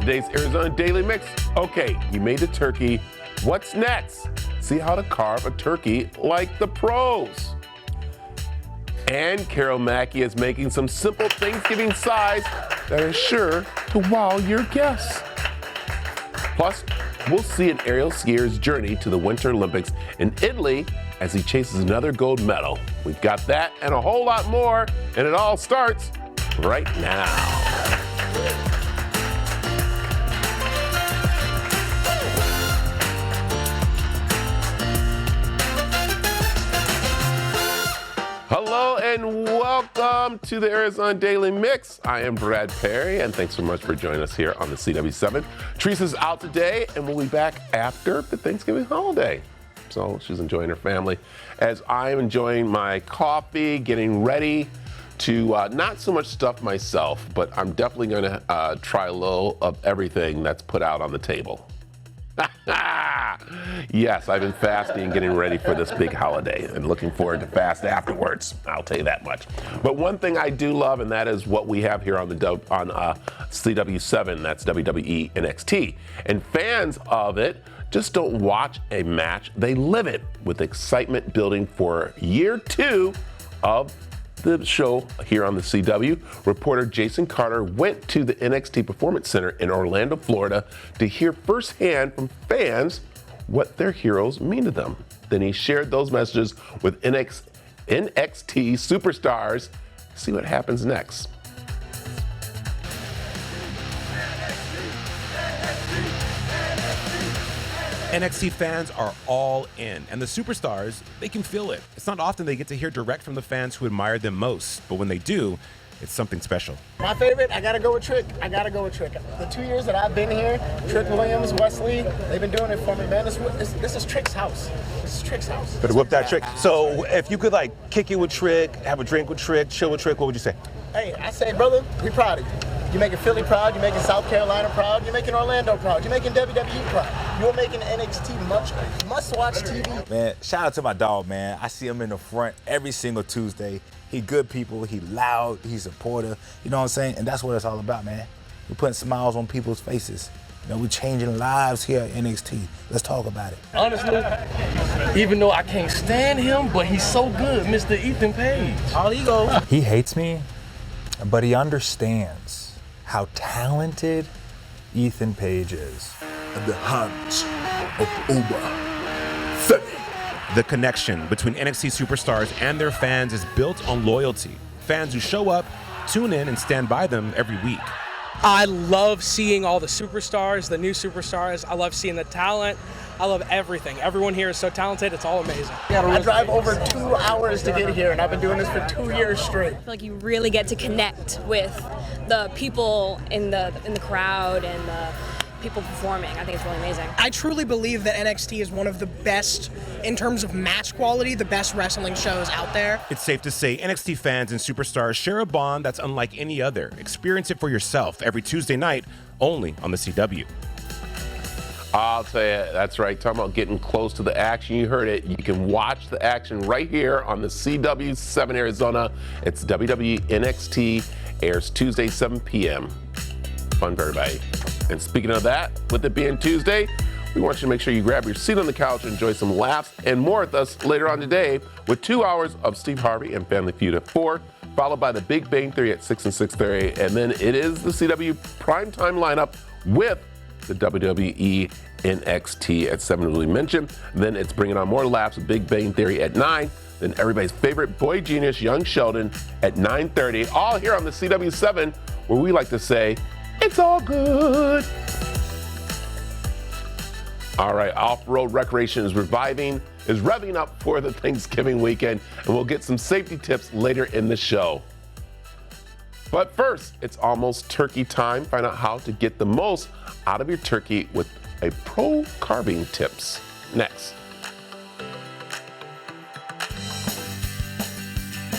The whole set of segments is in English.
today's Arizona Daily Mix. Okay, you made the turkey. What's next? See how to carve a turkey like the pros. And Carol Mackey is making some simple Thanksgiving sides that are sure to wow your guests. Plus, we'll see an aerial skier's journey to the Winter Olympics in Italy as he chases another gold medal. We've got that and a whole lot more, and it all starts right now. Hello and welcome to the Arizona Daily Mix. I am Brad Perry, and thanks so much for joining us here on the CW7. Teresa's out today, and we'll be back after the Thanksgiving holiday. So she's enjoying her family, as I'm enjoying my coffee, getting ready to not so much stuff myself, but I'm definitely going to try a little of everything that's put out on the table. Yes, I've been fasting and getting ready for this big holiday and looking forward to fast afterwards. I'll tell you that much. But one thing I do love, and that is what we have here on CW7, that's WWE NXT. And fans of it just don't watch a match, they live it, with excitement building for year 2 of the show here on the CW. Reporter Jason Carter went to the NXT Performance Center in Orlando, Florida to hear firsthand from fans what their heroes mean to them. Then he shared those messages with NXT superstars. See what happens next. NXT fans are all in, and the superstars, they can feel it. It's not often they get to hear direct from the fans who admire them most, but when they do, it's something special. My favorite, I gotta go with Trick. The 2 years that I've been here, Trick Williams, Wesley, they've been doing it for me, man. This is Trick's house. Better whip that Trick. So if you could like kick it with Trick, have a drink with Trick, chill with Trick, what would you say? Hey, I say, brother, we proud of you. You're making Philly proud, you're making South Carolina proud, you're making Orlando proud, you're making WWE proud. You're making NXT must-watch TV. Man, shout out to my dog, man. I see him in the front every single Tuesday. He good people, he loud, he's supportive, you know what I'm saying? And that's what it's all about, man. We're putting smiles on people's faces. You know, we're changing lives here at NXT. Let's talk about it. Honestly, even though I can't stand him, but he's so good, Mr. Ethan Page. All ego. He hates me, but he understands how talented Ethan Page is. In the hands of Uma Femi. The connection between NXT superstars and their fans is built on loyalty. Fans who show up, tune in, and stand by them every week. I love seeing all the superstars, the new superstars. I love seeing the talent. I love everything. Everyone here is so talented. It's all amazing. I drive over 2 hours to get here, and I've been doing this for 2 years straight. I feel like you really get to connect with the people in the crowd and the people performing. I think it's really amazing. I truly believe that NXT is one of the best, in terms of match quality, the best wrestling shows out there. It's safe to say NXT fans and superstars share a bond that's unlike any other. Experience it for yourself every Tuesday night, only on the CW. I'll tell you, that's right. Talking about getting close to the action. You heard it. You can watch the action right here on the CW7 Arizona. It's WWE NXT, airs Tuesday, 7 p.m. Fun for everybody. And speaking of that, with it being Tuesday, we want you to make sure you grab your seat on the couch and enjoy some laughs and more with us later on today with 2 hours of Steve Harvey and Family Feud at 4, followed by the Big Bang Theory at 6 and 6:30. And then it is the CW primetime lineup with the WWE NXT at 7, as we mentioned. Then it's bringing on more laughs with Big Bang Theory at 9. Then everybody's favorite boy genius, Young Sheldon, at 9:30. All here on the CW7, where we like to say, it's all good. All right, off-road recreation is revving up for the Thanksgiving weekend, and we'll get some safety tips later in the show. But first, it's almost turkey time. Find out how to get the most out of your turkey with a pro carving tips. Next.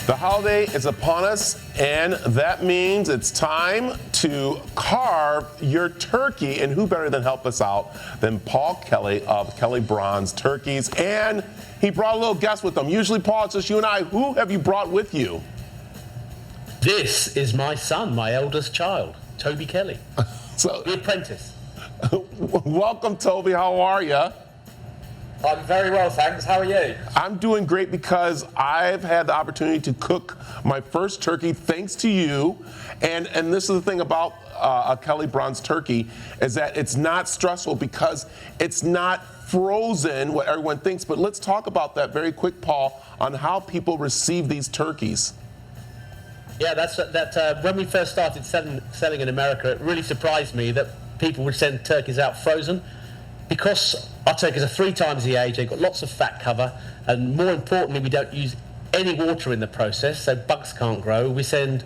The holiday is upon us, and that means it's time to carve your turkey. And who better than help us out than Paul Kelly of Kelly Bronze Turkeys. And he brought a little guest with him. Usually, Paul, it's just you and I. Who have you brought with you? This is my son, my eldest child. Toby Kelly, So, the apprentice. welcome, Toby. How are you? I'm very well, thanks. How are you? I'm doing great because I've had the opportunity to cook my first turkey thanks to you. And this is the thing about a Kelly Bronze turkey is that it's not stressful because it's not frozen, what everyone thinks. But let's talk about that very quick, Paul, on how people receive these turkeys. Yeah, when we first started selling in America, it really surprised me that people would send turkeys out frozen. Because our turkeys are 3 times the age, they've got lots of fat cover, and more importantly, we don't use any water in the process, so bugs can't grow. We send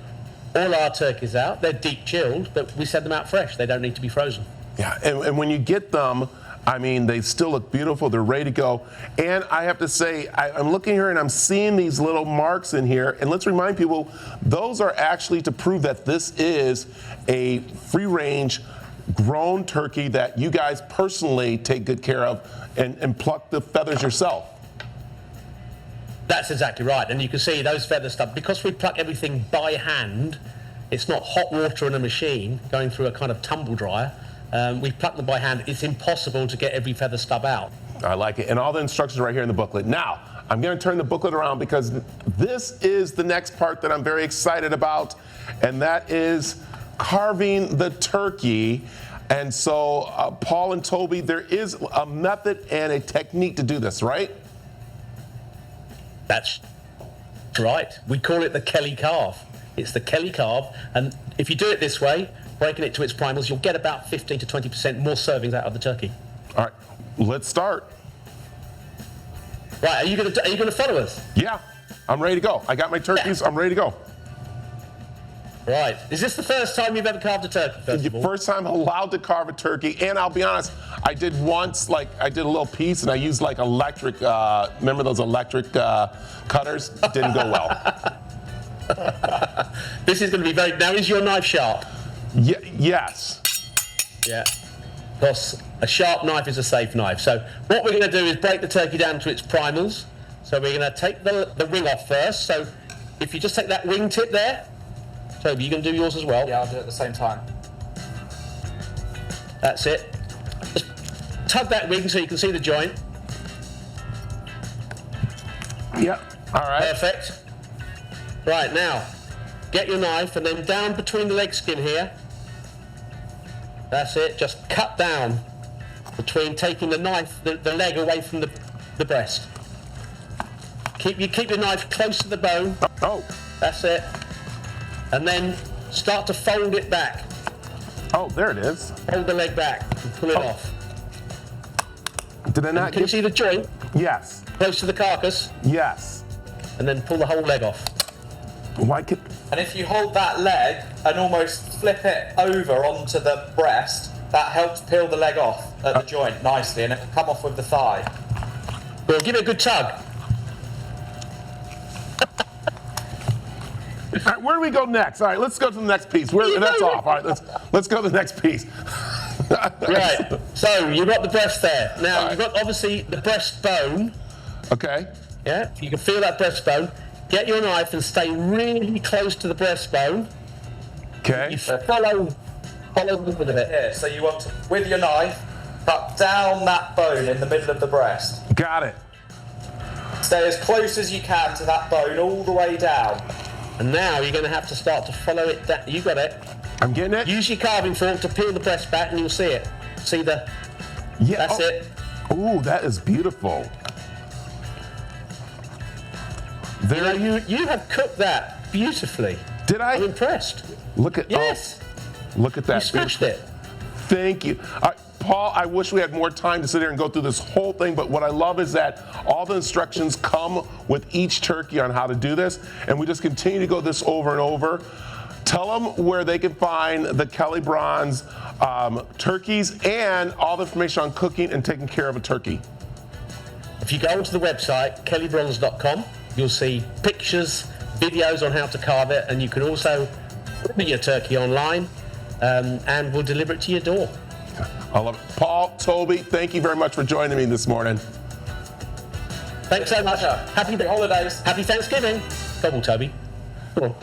all our turkeys out. They're deep chilled, but we send them out fresh. They don't need to be frozen. Yeah, and when you get them, I mean, they still look beautiful. They're ready to go. And I have to say, I'm looking here and I'm seeing these little marks in here. And let's remind people, those are actually to prove that this is a free-range grown turkey that you guys personally take good care of and pluck the feathers yourself. That's exactly right. And you can see those feather stuff, because we pluck everything by hand, it's not hot water in a machine going through a kind of tumble dryer. We pluck them by hand. It's impossible to get every feather stub out. I like it. And all the instructions are right here in the booklet. Now, I'm going to turn the booklet around because this is the next part that I'm very excited about, and that is carving the turkey. And so, Paul and Toby, there is a method and a technique to do this, right? That's right. We call it the Kelly carve. It's the Kelly carve, and if you do it this way, breaking it to its primals, you'll get about 15 to 20% more servings out of the turkey. All right, let's start. Right, are you going to follow us? Yeah, I'm ready to go. I got my turkeys. Yeah. I'm ready to go. Right. Is this the first time you've ever carved a turkey? First time allowed to carve a turkey, and I'll be honest, I did once, I did a little piece, and I used electric, remember those electric cutters? Didn't go well. This is going to be now is your knife sharp? Yes. Yeah. Because a sharp knife is a safe knife. So what we're going to do is break the turkey down to its primals. So we're going to take the wing off first. So if you just take that wing tip there, Toby, you going to do yours as well? Yeah, I'll do it at the same time. That's it. Just tug that wing so you can see the joint. Yep. All right. Perfect. Right, now, get your knife and then down between the leg skin here. That's it. Just cut down between taking the knife, the leg away from the breast. Keep your knife close to the bone. Oh. That's it. And then start to fold it back. Oh, there it is. Hold the leg back and pull it off. Did I not Can you see the joint? Yes. Close to the carcass? Yes. And then pull the whole leg off. And if you hold that leg and almost flip it over onto the breast, that helps peel the leg off at the joint nicely, and it will come off with the thigh. Well, give it a good tug. All right, where do we go next? All right, let's go to the next piece. That's off. All right, let's go to the next piece. Right. So you've got the breast there. Now you've got obviously the breastbone. Okay. Yeah. You can feel that breastbone. Get your knife and stay really close to the breastbone. Okay. You follow the bit of it. Yeah. So you want to, with your knife, cut down that bone in the middle of the breast. Got it. Stay as close as you can to that bone all the way down. And now you're going to have to start to follow it down. You got it. I'm getting it. Use your carving fork to peel the breast back and you'll see it. See the... Yeah. That's it. Ooh, that is beautiful. You have cooked that beautifully. Did I? I'm impressed. Look at... Yes. Oh, look at that. You smashed it. Thank you. Paul, I wish we had more time to sit here and go through this whole thing, but what I love is that all the instructions come with each turkey on how to do this, and we just continue to go this over and over. Tell them where they can find the Kelly Bronze turkeys and all the information on cooking and taking care of a turkey. If you go onto the website, kellybronze.com, you'll see pictures, videos on how to carve it, and you can also order your turkey online, and we'll deliver it to your door. I love it. Paul, Toby, thank you very much for joining me this morning. Thanks so much. Happy holidays. Happy Thanksgiving. Come on, Toby. Come on.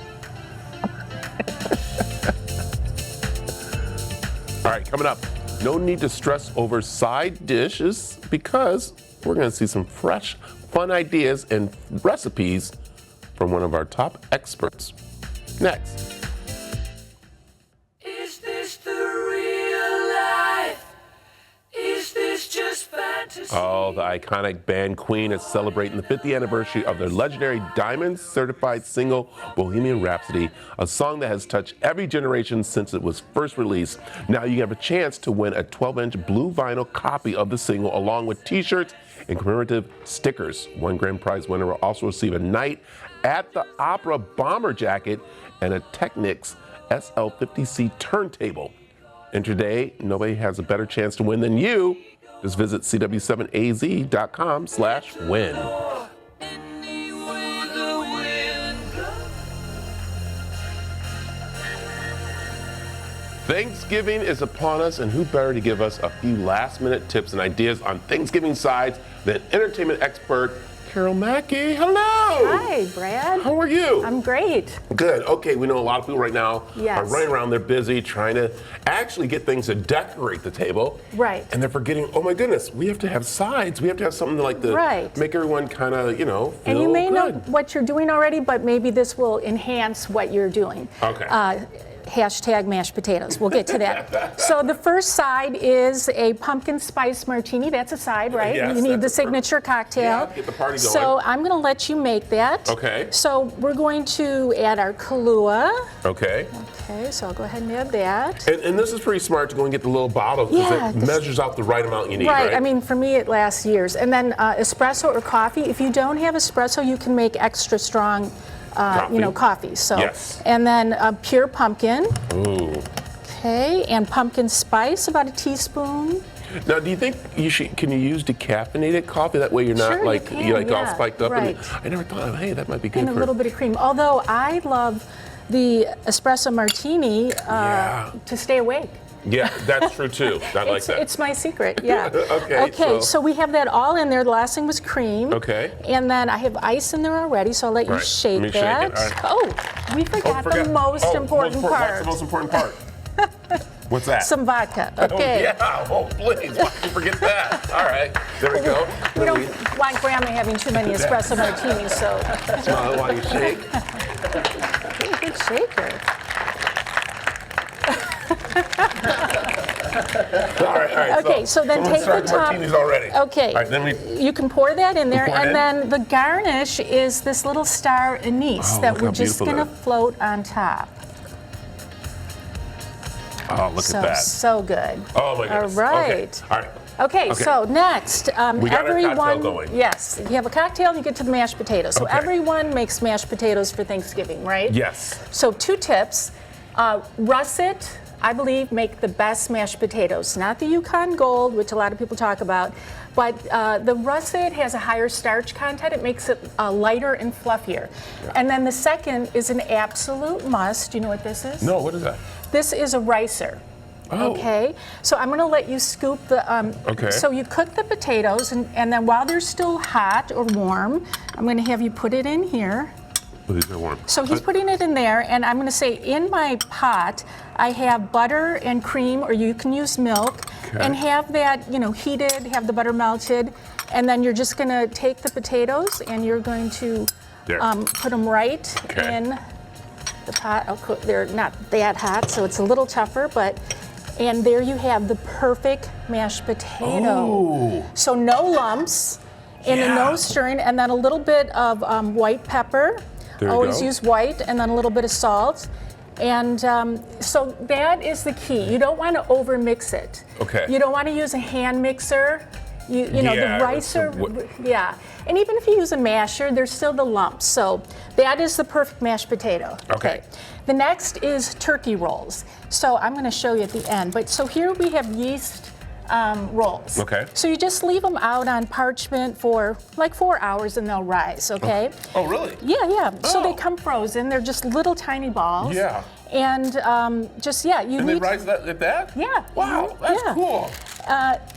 All right, coming up, no need to stress over side dishes because we're going to see some fresh, fun ideas and recipes from one of our top experts. Next. Is this the real life? Is this just fantasy? Oh, the iconic band Queen is celebrating the 50th anniversary of their legendary Diamond certified single, Bohemian Rhapsody, a song that has touched every generation since it was first released. Now you have a chance to win a 12-inch blue vinyl copy of the single along with t-shirts and commemorative stickers. One grand prize winner will also receive a night at the Opera bomber jacket and a Technics SL50C turntable. And today, nobody has a better chance to win than you. Just visit cw7az.com/win. Thanksgiving is upon us, and who better to give us a few last-minute tips and ideas on Thanksgiving sides than entertainment expert Carol Mackey. Hello. Hi, Brad. How are you? I'm great. Good. Okay, we know a lot of people right now Yes. are running around. They're busy trying to actually get things to decorate the table. Right. And they're forgetting, oh my goodness, we have to have sides. We have to have something to Right. make everyone kind of, feel And you may know good. what you're doing already, but maybe this will enhance what you're doing. Okay. Hashtag mashed potatoes. We'll get to that. So the first side is a pumpkin spice martini. That's a side, right? Yes, you need that's the a signature cocktail. Yeah, get the party going. So I'm going to let you make that. Okay. So we're going to add our Kahlua. Okay. Okay, so I'll go ahead and add that. And this is pretty smart to go and get the little bottle because Yeah, it measures out the right amount you need, Right. right? I mean, for me, it lasts years. And then espresso or coffee. If you don't have espresso, you can make extra strong, coffee. So, Yes. And then pure pumpkin. Ooh. Okay, and pumpkin spice, about a teaspoon. Now, do you think can you use decaffeinated coffee? That way you're not Sure, like you can, all yeah, spiked up. right. I never thought, hey, that might be good And a little bit of cream. Although I love the espresso martini to stay awake. Yeah, that's true too. I like that. It's my secret, yeah. Okay, so we have that all in there. The last thing was cream. Okay. And then I have ice in there already, so I'll let you Right. shake Let me shake that. it, all right. Oh, we forgot the most important part. What's the most important part? What's that? Some vodka, okay. Oh, yeah. Oh, please. Why did you forget that? All right. There we go. We don't want Grandma having too many espresso martinis, so. Smile while you shake. You're a good shaker. All right. Okay, so then take the top. Martinis already. Okay. All right, then You can pour that in there, pour it and in? then the garnish is this little star anise that look we're how just beautiful gonna that is. float on top. Oh, look at that. So good. Oh my goodness. All right. Okay. All right. Okay, so next, We got our everyone. cocktail going. Yes, you have a cocktail, you get to the mashed potatoes. So Okay. everyone makes mashed potatoes for Thanksgiving, right? Yes. So 2 tips. Russet, I believe, make the best mashed potatoes. Not the Yukon Gold, which a lot of people talk about, but the russet has a higher starch content. It makes it lighter and fluffier. Yeah. And then the second is an absolute must. Do you know what this is? No, what is that? This is a ricer. Oh. Okay, so I'm going to let you scoop the. Okay. So you cook the potatoes, and then while they're still hot or warm, I'm going to have you put it in here. Oh, these are warm. So he's putting it in there, and I'm going to say in my pot, I have butter and cream, or you can use milk, and have that, heated, have the butter melted, and then you're just going to take the potatoes and you're going to put them right in the pot. They're not that hot, so it's a little tougher, and there you have the perfect mashed potato. Oh. So no lumps, and no stirring, and then a little bit of white pepper. There you Always go. use white, and then a little bit of salt. And so that is the key. You don't want to over mix it. Okay. You don't want to use a hand mixer. You know, Yeah, the that's ricer, And even if you use a masher, there's still the lumps. So that is the perfect mashed potato. Okay. The next is turkey rolls. So I'm going to show you at the end. But so here we have yeast rolls. Okay. So you just leave them out on parchment for like 4 hours and they'll rise, okay? Oh, really? Yeah. So they come frozen. They're just little tiny balls. Yeah. And you And need. they rise at that? Yeah. Wow, that's cool.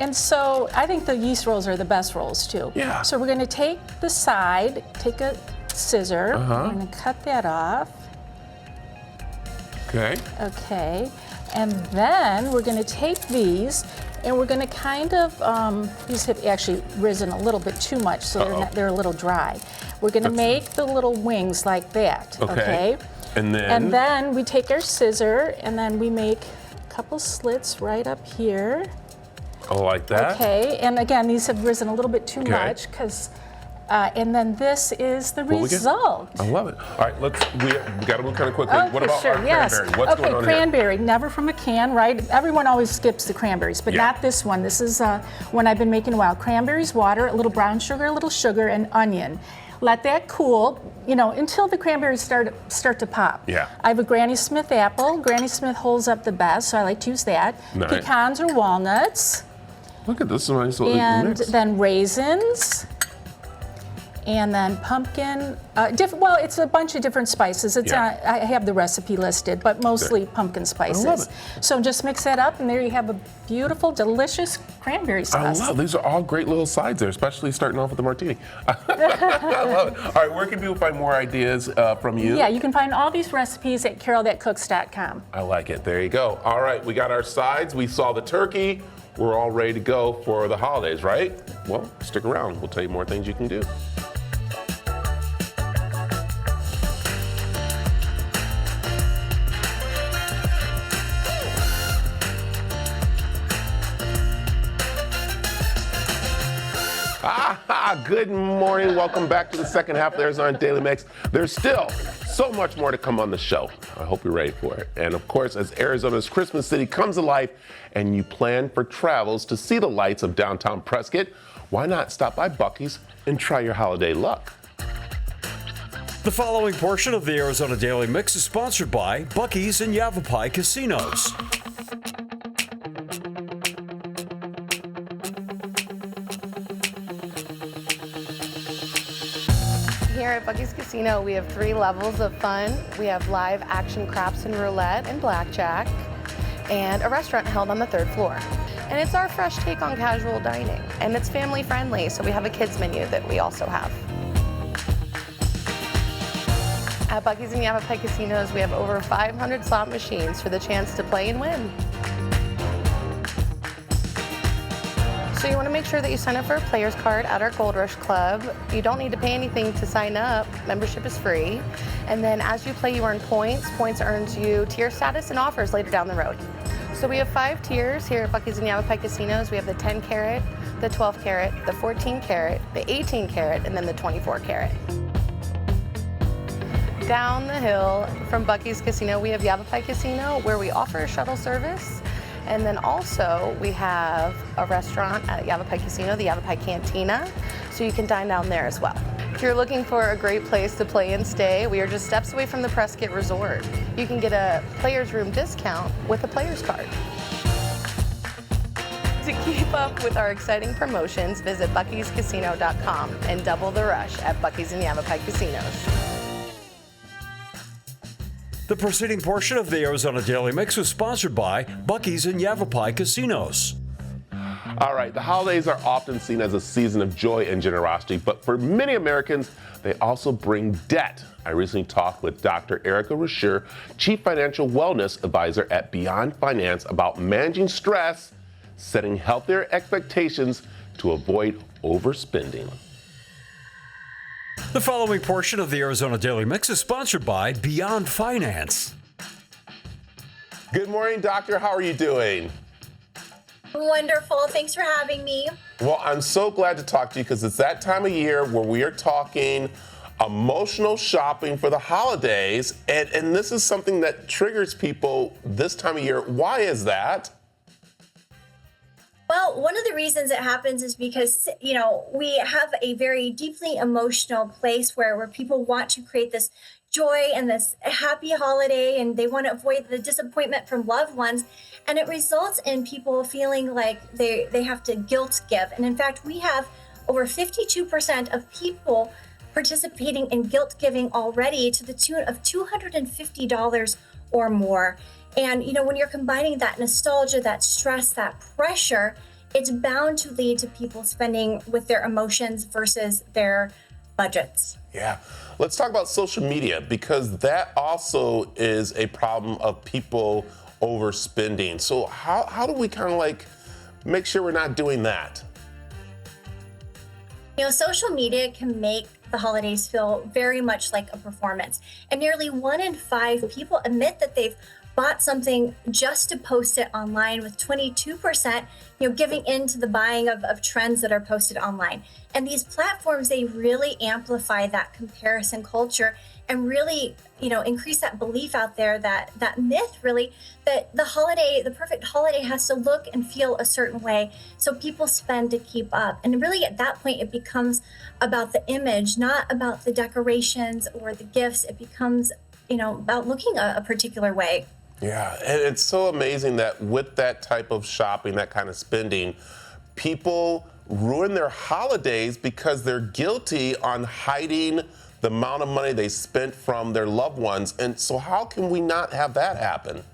And so I think the yeast rolls are the best rolls too. Yeah. So we're going to take the side, take a scissor, we're going to cut that off. Okay. Okay. And then we're going to take these and we're going to kind of, these have actually risen a little bit too much, so they're a little dry. We're going to make the little wings like that. Okay. And then? And then we take our scissor and then we make a couple slits right up here. Oh, like that? Okay. And again, these have risen a little bit too much because. And then this is the result. I love it. All right, we got to move kind of quickly. Okay, what about sure, our cranberry? What's going on cranberry, here? never from a can, right? Everyone always skips the cranberries, but not this one. This is one I've been making a while. Cranberries, water, a little brown sugar, a little sugar, and onion. Let that cool, until the cranberries start to pop. Yeah. I have a Granny Smith apple. Granny Smith holds up the best, so I like to use that. Nice. Pecans or walnuts. Look at this nice little And mix. then raisins. And then pumpkin, it's a bunch of different spices. I have the recipe listed, but mostly pumpkin spices. I love it. So just mix that up, and there you have a beautiful, delicious cranberry sauce. I love these are all great little sides there, especially starting off with the martini. I love it. All right, where can people find more ideas from you? Yeah, you can find all these recipes at carolthatcooks.com. I like it. There you go. All right, we got our sides. We saw the turkey. We're all ready to go for the holidays, right? Well, stick around. We'll tell you more things you can do. Good morning. Welcome back to the second half of the Arizona Daily Mix. There's still so much more to come on the show. I hope you're ready for it. And of course, as Arizona's Christmas city comes to life and you plan for travels to see the lights of downtown Prescott, why not stop by Buc-ee's and try your holiday luck? The following portion of the Arizona Daily Mix is sponsored by Buc-ee's and Yavapai Casinos. Here at Buc-ee's Casino, we have 3 levels of fun. We have live action craps and roulette and blackjack, and a restaurant held on the 3rd floor. And it's our fresh take on casual dining, and it's family friendly, so we have a kids menu that we also have. At Buc-ee's and Yavapai Casinos, we have over 500 slot machines for the chance to play and win. So you want to make sure that you sign up for a player's card at our Gold Rush Club. You don't need to pay anything to sign up. Membership is free. And then as you play, you earn points. Points earns you tier status and offers later down the road. So we have 5 tiers here at Buc-ee's and Yavapai Casinos. We have the 10 carat, the 12 carat, the 14 carat, the 18 carat, and then the 24 carat. Down the hill from Buc-ee's Casino, we have Yavapai Casino, where we offer a shuttle service. And then also we have a restaurant at Yavapai Casino, the Yavapai Cantina, so you can dine down there as well. If you're looking for a great place to play and stay, we are just steps away from the Prescott Resort. You can get a player's room discount with a player's card. To keep up with our exciting promotions, visit buckiescasino.com and double the rush at Buc-ee's and Yavapai Casinos. The preceding portion of the Arizona Daily Mix was sponsored by Buc-ee's and Yavapai Casinos. All right, the holidays are often seen as a season of joy and generosity, but for many Americans, they also bring debt. I recently talked with Dr. Erica Rasher, Chief Financial Wellness Advisor at Beyond Finance, about managing stress, setting healthier expectations to avoid overspending. The following portion of the Arizona Daily Mix is sponsored by Beyond Finance. Good morning, doctor. How are you doing? Wonderful. Thanks for having me. Well, I'm so glad to talk to you because it's that time of year where we are talking emotional shopping for the holidays. And this is something that triggers people this time of year. Why is that? Well, one of the reasons it happens is because, we have a very deeply emotional place where people want to create this joy and this happy holiday, and they want to avoid the disappointment from loved ones. And it results in people feeling like they have to guilt give. And in fact, we have over 52% of people participating in guilt giving already to the tune of $250 or more. And, when you're combining that nostalgia, that stress, that pressure, it's bound to lead to people spending with their emotions versus their budgets. Yeah. Let's talk about social media, because that also is a problem of people overspending. So how do we kind of like make sure we're not doing that? You know, social media can make the holidays feel very much like a performance. And nearly 1 in 5 people admit that they've bought something just to post it online, with 22%, giving in to the buying of trends that are posted online. And these platforms, they really amplify that comparison culture and really, increase that belief out there, that myth really, that the perfect holiday has to look and feel a certain way. So people spend to keep up. And really at that point, it becomes about the image, not about the decorations or the gifts. It becomes, about looking a particular way. Yeah, and it's so amazing that with that type of shopping, that kind of spending, people ruin their holidays because they're guilty on hiding the amount of money they spent from their loved ones. And so how can we not have that happen?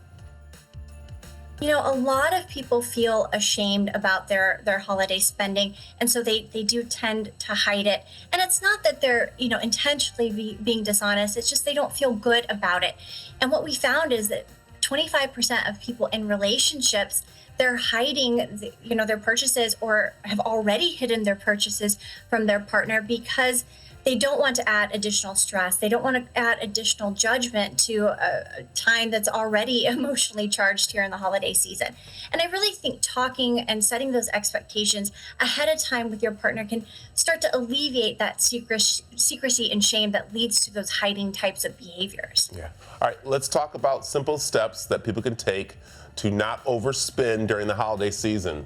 A lot of people feel ashamed about their holiday spending, and so they do tend to hide it. And it's not that they're, intentionally being dishonest, it's just they don't feel good about it. And what we found is that 25% of people in relationships, they're hiding, their purchases, or have already hidden their purchases from their partner because they don't want to add additional stress. They don't want to add additional judgment to a time that's already emotionally charged here in the holiday season. And I really think talking and setting those expectations ahead of time with your partner can start to alleviate that secrecy and shame that leads to those hiding types of behaviors. Yeah. All right, let's talk about simple steps that people can take to not overspend during the holiday season.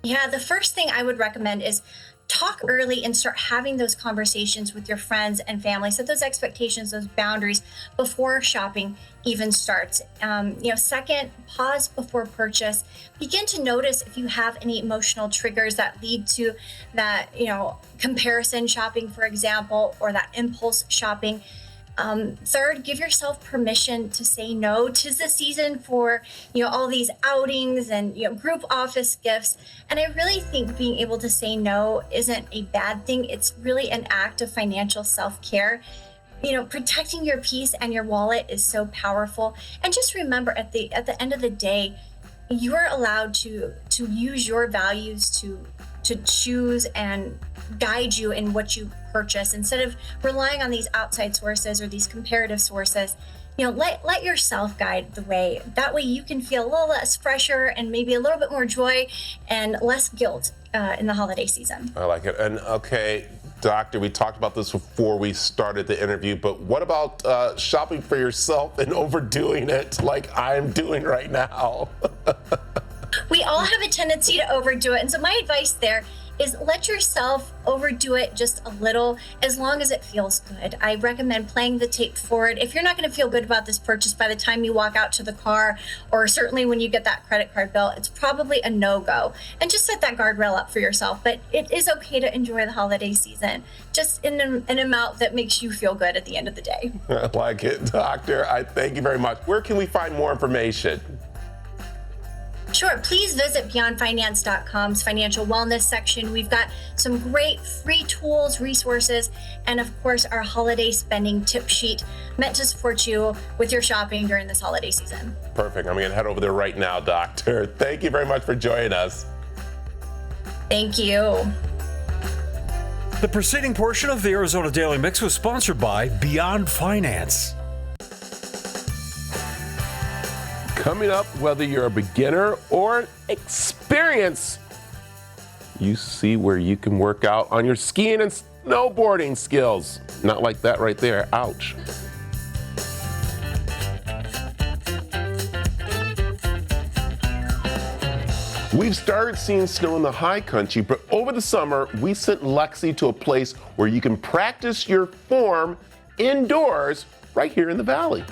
Yeah, the first thing I would recommend is talk early and start having those conversations with your friends and family. Set those expectations, those boundaries before shopping even starts. Second, pause before purchase. Begin to notice if you have any emotional triggers that lead to that, comparison shopping, for example, or that impulse shopping. Third, give yourself permission to say no. 'Tis the season for, all these outings and, group office gifts. And I really think being able to say no isn't a bad thing. It's really an act of financial self-care. Protecting your peace and your wallet is so powerful. And just remember, at the end of the day, you're allowed to use your values to choose and guide you in what you purchase, instead of relying on these outside sources or these comparative sources. Let yourself guide the way. That way you can feel a little less pressure and maybe a little bit more joy and less guilt in the holiday season. I like it. And okay, Doctor, we talked about this before we started the interview, but what about shopping for yourself and overdoing it like I'm doing right now? We all have a tendency to overdo it. And so my advice there is let yourself overdo it just a little, as long as it feels good. I recommend playing the tape forward. If you're not going to feel good about this purchase by the time you walk out to the car, or certainly when you get that credit card bill, it's probably a no-go. And just set that guardrail up for yourself. But it is okay to enjoy the holiday season, just in an amount that makes you feel good at the end of the day. I like it, Doctor. I thank you very much. Where can we find more information? Sure, please visit beyondfinance.com's financial wellness section. We've got some great free tools, resources, and of course our holiday spending tip sheet meant to support you with your shopping during this holiday season. Perfect. I'm going to head over there right now, Doctor. Thank you very much for joining us. Thank you. The preceding portion of the Arizona Daily Mix was sponsored by Beyond Finance. Coming up, whether you're a beginner or an experienced, you see where you can work out on your skiing and snowboarding skills. Not like that right there. Ouch. We've started seeing snow in the high country, but over the summer, we sent Lexi to a place where you can practice your form indoors right here in the valley.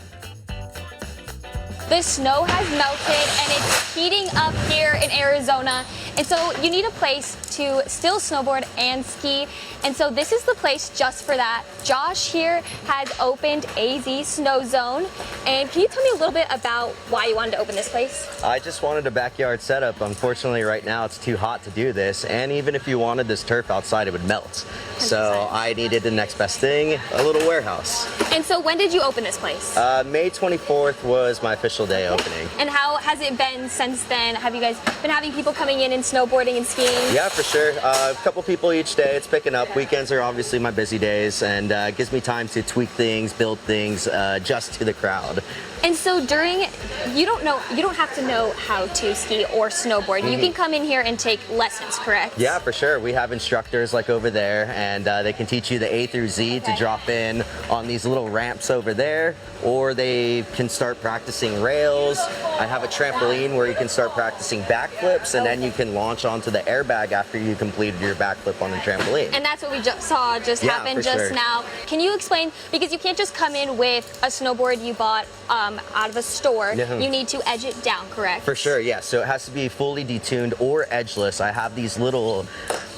The snow has melted and it's heating up here in Arizona, and so you need a place to still snowboard and ski. And so this is the place just for that. Josh here has opened AZ Snow Zone. And can you tell me a little bit about why you wanted to open this place? I just wanted a backyard setup. Unfortunately, right now it's too hot to do this. And even if you wanted this turf outside, it would melt. 100%. So I needed the next best thing, a little warehouse. And so when did you open this place? May 24th was my official day opening. And how has it been since then? Have you guys been having people coming in and snowboarding and skiing? Yeah, for sure. A couple people each day. It's picking up. Weekends are obviously my busy days, and it gives me time to tweak things, build things, adjust to the crowd. And so you don't have to know how to ski or snowboard. You can come in here and take lessons, correct? Yeah, for sure. We have instructors like over there, and they can teach you the A through Z to drop in on these little ramps over there, or they can start practicing rails. I have a trampoline where you can start practicing backflips, and then you can launch onto the airbag after you completed your backflip on the trampoline. And that's what we saw happen just now. Can you explain, because you can't just come in with a snowboard you bought out of a store. You need to edge it down, correct? For sure, yeah. So it has to be fully detuned or edgeless. I have these little,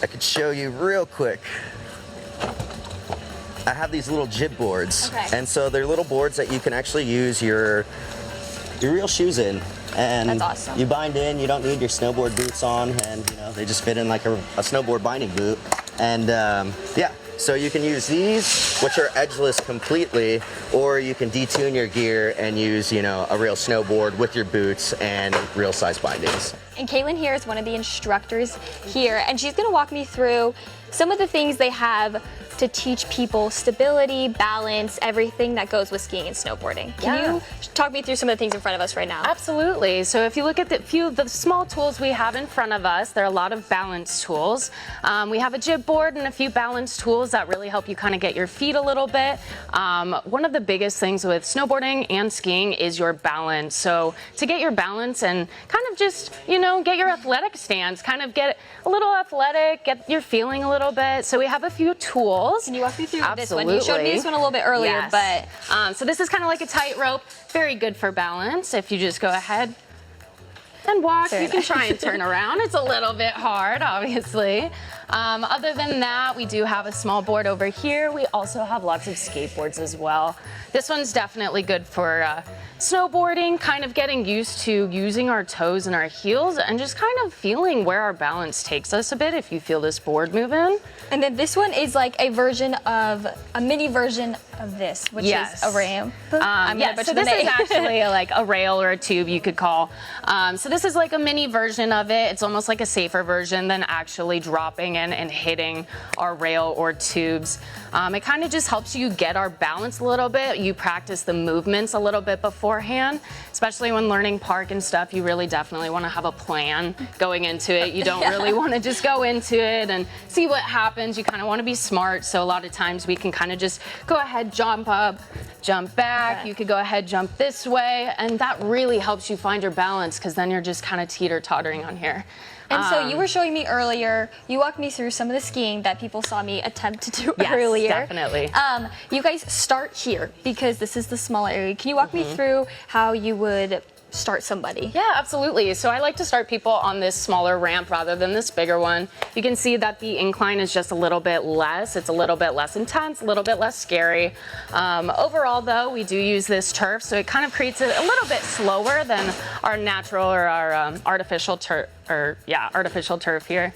I could show you real quick. I have these little jib boards. And so they're little boards that you can actually use your real shoes in. And that's awesome. You bind in, you don't need your snowboard boots on, and they just fit in like a snowboard binding boot. And yeah. So you can use these, which are edgeless completely, or you can detune your gear and use, a real snowboard with your boots and real size bindings. And Caitlin here is one of the instructors here, and she's going to walk me through some of the things they have to teach people stability, balance, everything that goes with skiing and snowboarding. Can you talk me through some of the things in front of us right now? Absolutely. So if you look at the small tools we have in front of us, there are a lot of balance tools. We have a jib board and a few balance tools that really help you kind of get your feet a little bit. One of the biggest things with snowboarding and skiing is your balance. So to get your balance and kind of just, get your athletic stance, kind of get a little athletic, get your feeling a little bit. So we have a few tools. Can you walk me through Absolutely. this one? You showed me this one a little bit earlier, but so this is kind of like a tightrope, very good for balance. If you just go ahead and walk, you can try and turn around. It's a little bit hard, obviously. Other than that, we do have a small board over here. We also have lots of skateboards as well. This one's definitely good for snowboarding, kind of getting used to using our toes and our heels and just kind of feeling where our balance takes us a bit if you feel this board moving. And then this one is like a mini version of this, which is a ramp. So this is actually like a rail or a tube you could call. So this is like a mini version of it. It's almost like a safer version than actually dropping in and hitting our rail or tubes. It kind of just helps you get our balance a little bit. You practice the movements a little bit beforehand, especially when learning park and stuff. You really definitely want to have a plan going into it. You don't really want to just go into it and see what happens. You kind of want to be smart. So a lot of times we can kind of just go ahead, jump up, jump back. You could go ahead, jump this way. And that really helps you find your balance because then you're just kind of teeter-tottering on here. And so you were showing me earlier, you walked me through some of the skiing that people saw me attempt to do earlier. Yes, definitely. You guys start here because this is the small area. Can you walk me through how you would start somebody? Yeah, absolutely. So I like to start people on this smaller ramp rather than this bigger one. You can see that the incline is just a little bit less. It's a little bit less intense, a little bit less scary. Overall, though, we do use this turf, so it kind of creates it a little bit slower than our natural or our artificial turf. Artificial turf here.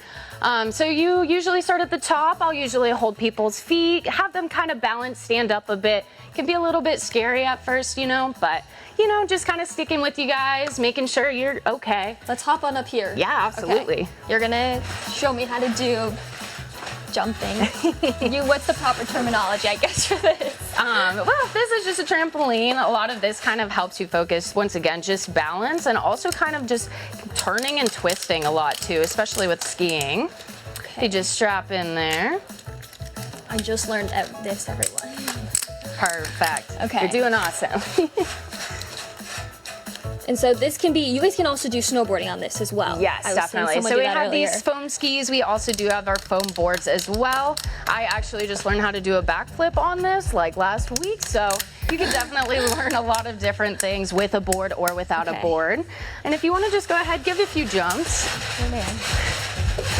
So you usually start at the top. I'll usually hold people's feet, have them kind of balance, stand up a bit. It can be a little bit scary at first, but just kind of sticking with you guys, making sure you're okay. Let's hop on up here. Yeah, absolutely. Okay. You're gonna show me how to do jumping. What's the proper terminology, I guess, for this? Well, this is just a trampoline. A lot of this kind of helps you focus, once again, just balance and also kind of just turning and twisting a lot too, especially with skiing. Okay. You just strap in there. I just learned this, everyone. Perfect. Okay. You're doing awesome. And so this can be, you guys can also do snowboarding on this as well. Yes, definitely. So we have these foam skis. We also do have our foam boards as well. I actually just learned how to do a backflip on this like last week. So you can definitely learn a lot of different things with a board or without a board. And if you want to just go ahead, give a few jumps. Oh man.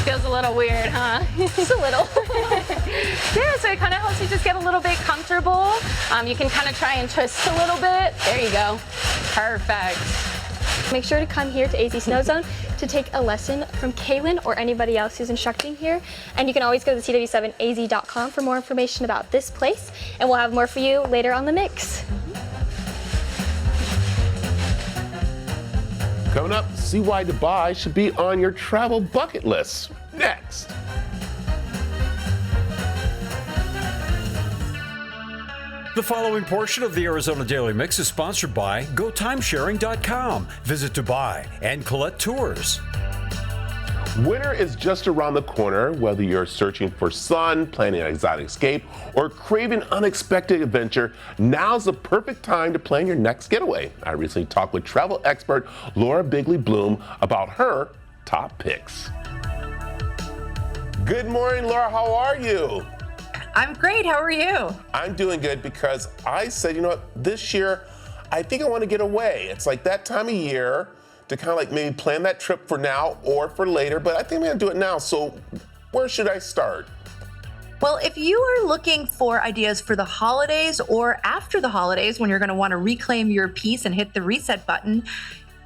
Feels a little weird, huh? Just a little. Yeah, so it kind of helps you just get a little bit comfortable. You can kind of try and twist a little bit. There you go. Perfect. Make sure to come here to AZ Snow Zone to take a lesson from Kaylin or anybody else who's instructing here. And you can always go to cw7az.com for more information about this place. And we'll have more for you later on the mix. Coming up, see why Dubai should be on your travel bucket list. Next. The following portion of the Arizona Daily Mix is sponsored by GoTimesharing.com. Visit Dubai and Colette Tours. Winter is just around the corner. Whether you're searching for sun, planning an exotic escape, or craving unexpected adventure, now's the perfect time to plan your next getaway. I recently talked with travel expert Laura Bigley Bloom about her top picks. Good morning, Laura. How are you? I'm great. How are you? I'm doing good because I said, you know what, this year, I think I want to get away. It's like that time of year to kind of like maybe plan that trip for now or for later, but I think I'm going to do it now. So where should I start? Well, if you are looking for ideas for the holidays or after the holidays when you're going to want to reclaim your peace and hit the reset button,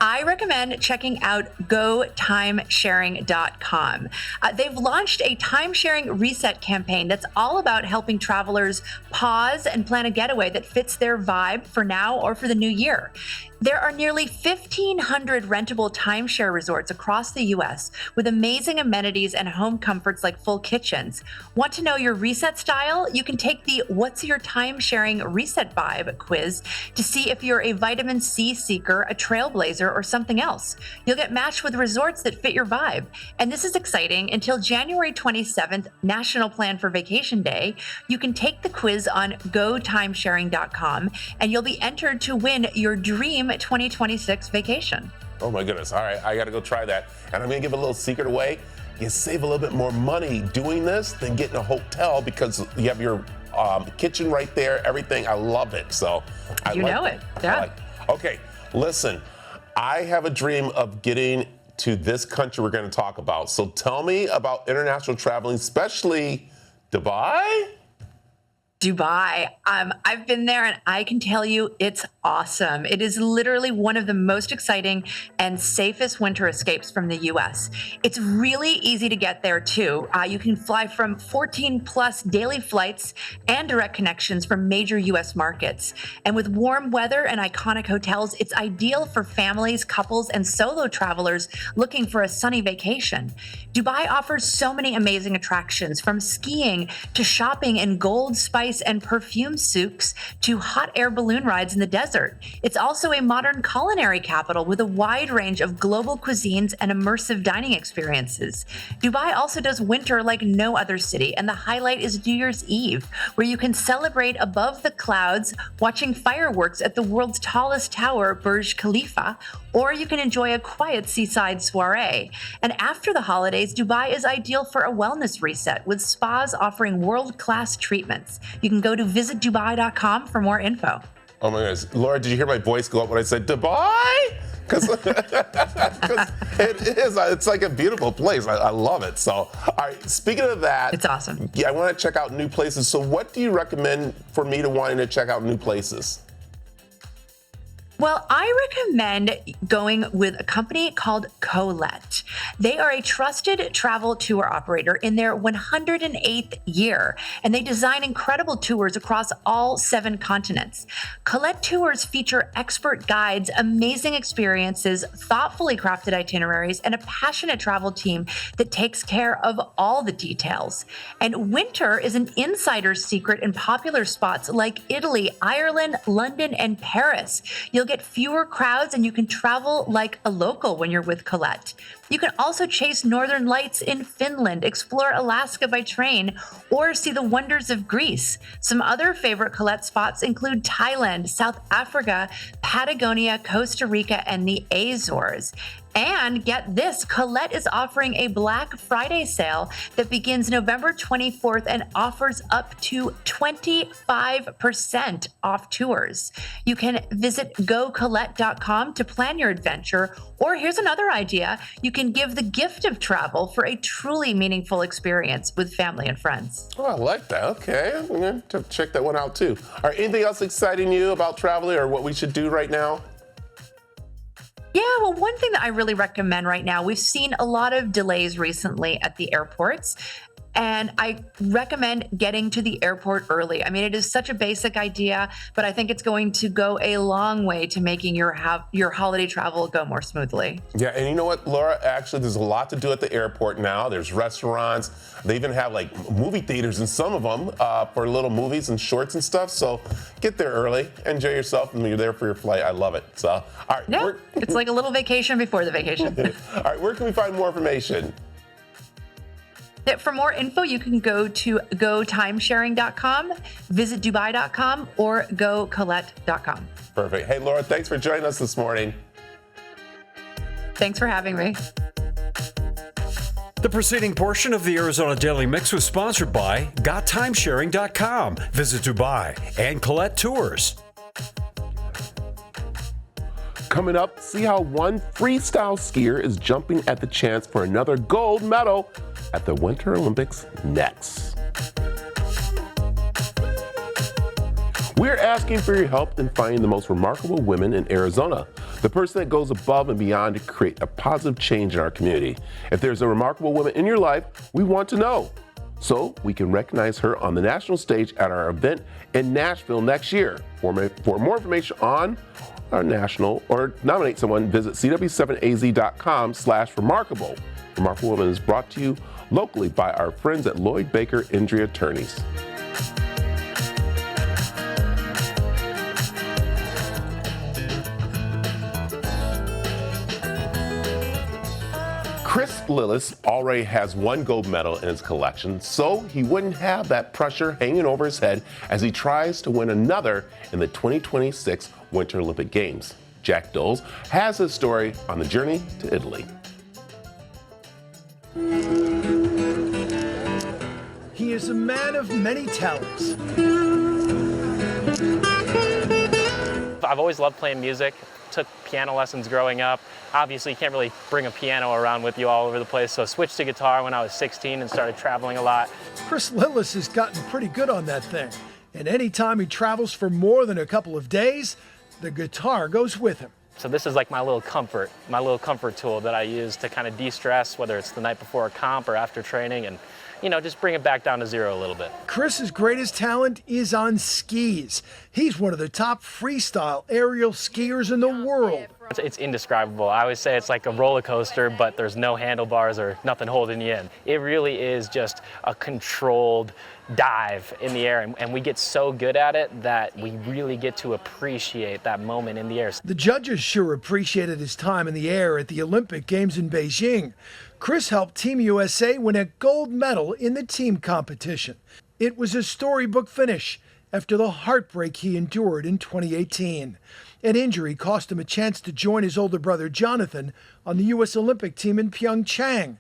I recommend checking out GoTimesharing.com. They've launched a time-sharing reset campaign that's all about helping travelers pause and plan a getaway that fits their vibe for now or for the new year. There are nearly 1,500 rentable timeshare resorts across the U.S. with amazing amenities and home comforts like full kitchens. Want to know your reset style? You can take the What's Your Timesharing Reset Vibe quiz to see if you're a vitamin C seeker, a trailblazer, or something else. You'll get matched with resorts that fit your vibe. And this is exciting. Until January 27th, National Plan for Vacation Day, you can take the quiz on GoTimesharing.com and you'll be entered to win your dream 2026 vacation. Oh my goodness. All right, I got to go try that. And I'm going to give a little secret away. You save a little bit more money doing this than getting a hotel because you have your kitchen right there, everything. I love it. So I You like know it. Yeah. Okay, listen, I have a dream of getting to this country we're going to talk about. So tell me about international traveling, especially Dubai. Dubai. I've been there and I can tell you it's awesome. It is literally one of the most exciting and safest winter escapes from the US. It's really easy to get there too. You can fly from 14 plus daily flights and direct connections from major US markets. And with warm weather and iconic hotels, it's ideal for families, couples, and solo travelers looking for a sunny vacation. Dubai offers so many amazing attractions, from skiing to shopping in gold, spice, and perfume souks to hot air balloon rides in the desert. It's also a modern culinary capital with a wide range of global cuisines and immersive dining experiences. Dubai also does winter like no other city, and the highlight is New Year's Eve, where you can celebrate above the clouds watching fireworks at the world's tallest tower, Burj Khalifa, or you can enjoy a quiet seaside soiree. And after the holidays, Dubai is ideal for a wellness reset, with spas offering world-class treatments. You can go to visitdubai.com for more info. Oh my goodness. Laura, did you hear my voice go up when I said Dubai? Because it is. It's like a beautiful place. I love it. So, all right, speaking of that. It's awesome. Yeah, I want to check out new places. So what do you recommend for me to wanting to check out new places? Well, I recommend going with a company called Colette. They are a trusted travel tour operator in their 108th year, and they design incredible tours across all 7 continents. Colette tours feature expert guides, amazing experiences, thoughtfully crafted itineraries, and a passionate travel team that takes care of all the details. And winter is an insider's secret in popular spots like Italy, Ireland, London, and Paris. You'll get fewer crowds and you can travel like a local when you're with Colette. You can also chase northern lights in Finland, explore Alaska by train, or see the wonders of Greece. Some other favorite Colette spots include Thailand, South Africa, Patagonia, Costa Rica, and the Azores. And get this, Colette is offering a Black Friday sale that begins November 24th and offers up to 25% off tours. You can visit gocolette.com to plan your adventure, or here's another idea. You can give the gift of travel for a truly meaningful experience with family and friends. Oh, I like that. Okay, I'm going to check that one out too. All right, anything else exciting you about traveling or what we should do right now? Yeah, well, one thing that I really recommend right now, we've seen a lot of delays recently at the airports, and I recommend getting to the airport early. I mean, it is such a basic idea, but I think it's going to go a long way to making your holiday travel go more smoothly. Yeah, and you know what, Laura? Actually, there's a lot to do at the airport now. There's restaurants. They even have like movie theaters in some of them for little movies and shorts and stuff. So get there early, enjoy yourself, and you're there for your flight. I love it. So, all right. Yeah, it's like a little vacation before the vacation. All right, where can we find more information? For more info, you can go to gotimesharing.com, visit dubai.com, or gocolette.com. Perfect. Hey, Laura, thanks for joining us this morning. Thanks for having me. The preceding portion of the Arizona Daily Mix was sponsored by GotTimesharing.com. Visit Dubai and Colette Tours. Coming up, see how one freestyle skier is jumping at the chance for another gold medal at the Winter Olympics next. We're asking for your help in finding the most remarkable women in Arizona, the person that goes above and beyond to create a positive change in our community. If there's a remarkable woman in your life, we want to know, so we can recognize her on the national stage at our event in Nashville next year. For more information on our national or nominate someone, visit cw7az.com/remarkable. Remarkable Woman is brought to you locally by our friends at Lloyd Baker Injury Attorneys. Chris Lillis already has one gold medal in his collection, so he wouldn't have that pressure hanging over his head as he tries to win another in the 2026 Winter Olympic Games. Jack Doles has his story on the journey to Italy. He is a man of many talents. I've always loved playing music. Took piano lessons growing up. Obviously, you can't really bring a piano around with you all over the place, so I switched to guitar when I was 16 and started traveling a lot. Chris Lillis has gotten pretty good on that thing, and anytime he travels for more than a couple of days, the guitar goes with him. So this is like my little comfort tool that I use to kind of de-stress, whether it's the night before a comp or after training, and just bring it back down to zero a little bit. Chris's greatest talent is on skis. He's one of the top freestyle aerial skiers in the world. It's indescribable. I always say it's like a roller coaster, but there's no handlebars or nothing holding you in. It really is just a controlled dive in the air, and we get so good at it that we really get to appreciate that moment in the air. The judges sure appreciated his time in the air at the Olympic Games in Beijing. Chris helped Team USA win a gold medal in the team competition. It was a storybook finish after the heartbreak he endured in 2018. An injury cost him a chance to join his older brother Jonathan on the U.S. Olympic team in Pyeongchang.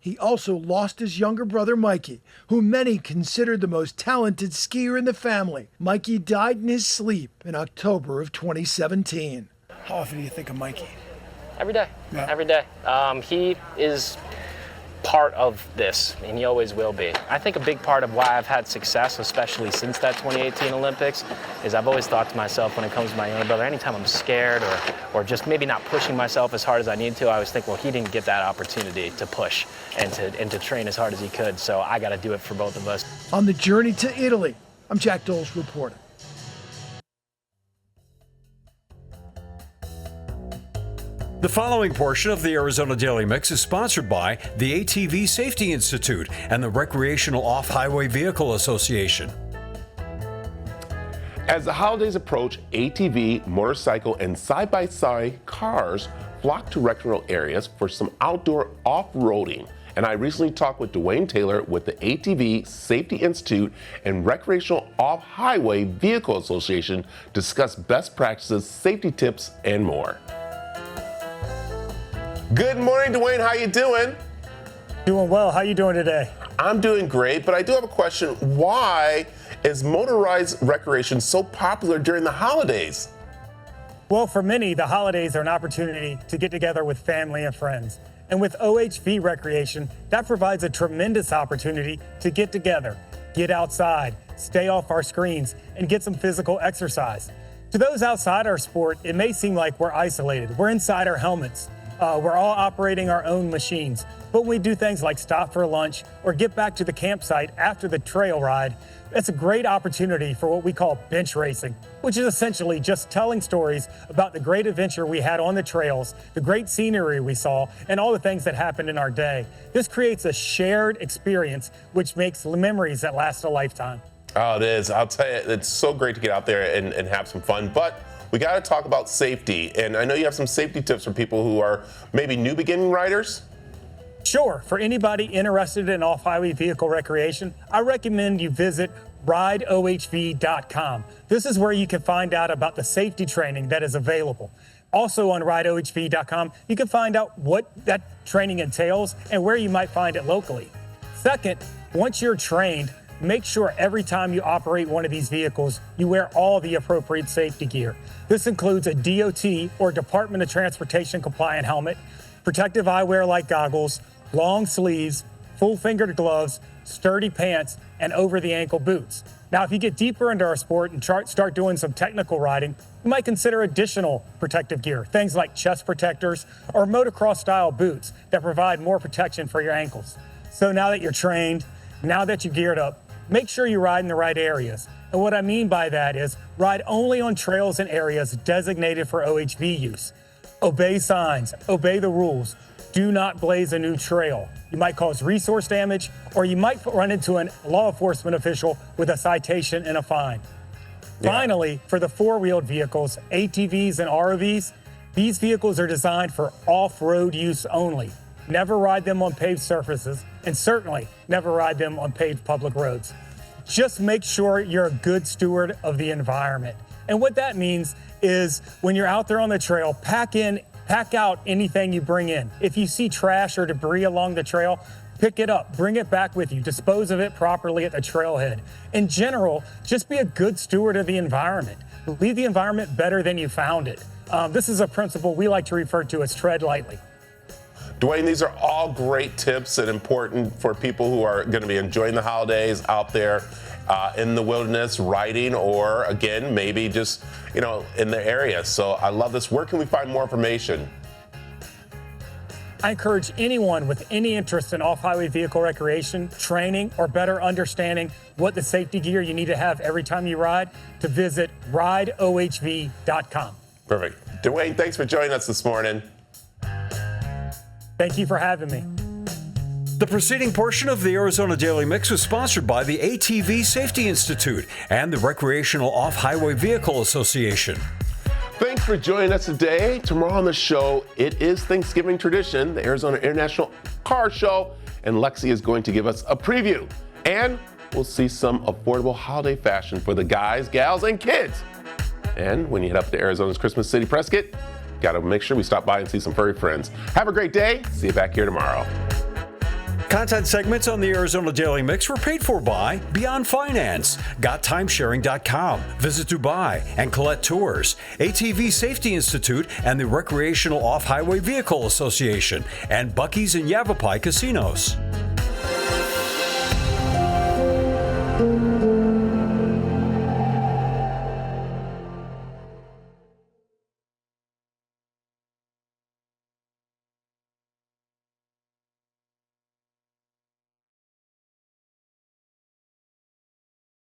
He also lost his younger brother Mikey, who many considered the most talented skier in the family. Mikey died in his sleep in October of 2017. How often do you think of Mikey? Every day. Yeah. Every day. He is part of this, and he always will be. I think a big part of why I've had success, especially since that 2018 Olympics, is I've always thought to myself when it comes to my younger brother, anytime I'm scared or just maybe not pushing myself as hard as I need to, I always think, well, he didn't get that opportunity to push and to train as hard as he could, so I got to do it for both of us. On the journey to Italy, I'm Jack Doles reporting. The following portion of the Arizona Daily Mix is sponsored by the ATV Safety Institute and the Recreational Off-Highway Vehicle Association. As the holidays approach, ATV, motorcycle, and side-by-side cars flock to recreational areas for some outdoor off-roading. And I recently talked with Dwayne Taylor with the ATV Safety Institute and Recreational Off-Highway Vehicle Association to discuss best practices, safety tips, and more. Good morning, Dwayne. How you doing? Doing well. How you doing today? I'm doing great, but I do have a question. Why is motorized recreation so popular during the holidays? Well, for many, the holidays are an opportunity to get together with family and friends. And with OHV Recreation, that provides a tremendous opportunity to get together, get outside, stay off our screens, and get some physical exercise. To those outside our sport, it may seem like we're isolated. We're inside our helmets. We're all operating our own machines. But when we do things like stop for lunch or get back to the campsite after the trail ride, that's a great opportunity for what we call bench racing, which is essentially just telling stories about the great adventure we had on the trails, the great scenery we saw, and all the things that happened in our day. This creates a shared experience, which makes memories that last a lifetime. Oh, it is. I'll tell you, it's so great to get out there and have some fun. But we got to talk about safety. And I know you have some safety tips for people who are maybe new beginning riders. Sure. For anybody interested in off-highway vehicle recreation, I recommend you visit rideohv.com. This is where you can find out about the safety training that is available. Also on rideohv.com, you can find out what that training entails and where you might find it locally. Second, once you're trained, make sure every time you operate one of these vehicles, you wear all the appropriate safety gear. This includes a DOT or Department of Transportation compliant helmet, protective eyewear like goggles, long sleeves, full-fingered gloves, sturdy pants, and over-the-ankle boots. Now, if you get deeper into our sport and start doing some technical riding, you might consider additional protective gear, things like chest protectors or motocross-style boots that provide more protection for your ankles. So now that you're trained, now that you're geared up, make sure you ride in the right areas. And what I mean by that is ride only on trails and areas designated for OHV use. Obey signs, obey the rules. Do not blaze a new trail. You might cause resource damage, or you might run into a law enforcement official with a citation and a fine. Yeah. Finally, for the four-wheeled vehicles, ATVs and ROVs, these vehicles are designed for off-road use only. Never ride them on paved surfaces, and certainly never ride them on paved public roads. Just make sure you're a good steward of the environment. And what that means is when you're out there on the trail, pack out anything you bring in. If you see trash or debris along the trail, pick it up, bring it back with you, dispose of it properly at the trailhead. In general, just be a good steward of the environment. Leave the environment better than you found it. This is a principle we like to refer to as tread lightly. Dwayne, these are all great tips and important for people who are going to be enjoying the holidays out there in the wilderness, riding, or again, maybe just, in the area. So I love this. Where can we find more information? I encourage anyone with any interest in off-highway vehicle recreation, training, or better understanding what the safety gear you need to have every time you ride to visit rideohv.com. Perfect. Dwayne, thanks for joining us this morning. Thank you for having me. The preceding portion of the Arizona Daily Mix was sponsored by the ATV Safety Institute and the Recreational Off-Highway Vehicle Association. Thanks for joining us today. Tomorrow on the show, it is Thanksgiving tradition, the Arizona International Car Show, and Lexi is going to give us a preview. And we'll see some affordable holiday fashion for the guys, gals, and kids. And when you head up to Arizona's Christmas City, Prescott, got to make sure we stop by and see some furry friends. Have a great day. See you back here tomorrow. Content segments on the Arizona Daily Mix were paid for by Beyond Finance, GotTimesharing.com, Visit Dubai, and Colette Tours, ATV Safety Institute, and the Recreational Off-Highway Vehicle Association, and Buc-ee's and Yavapai Casinos.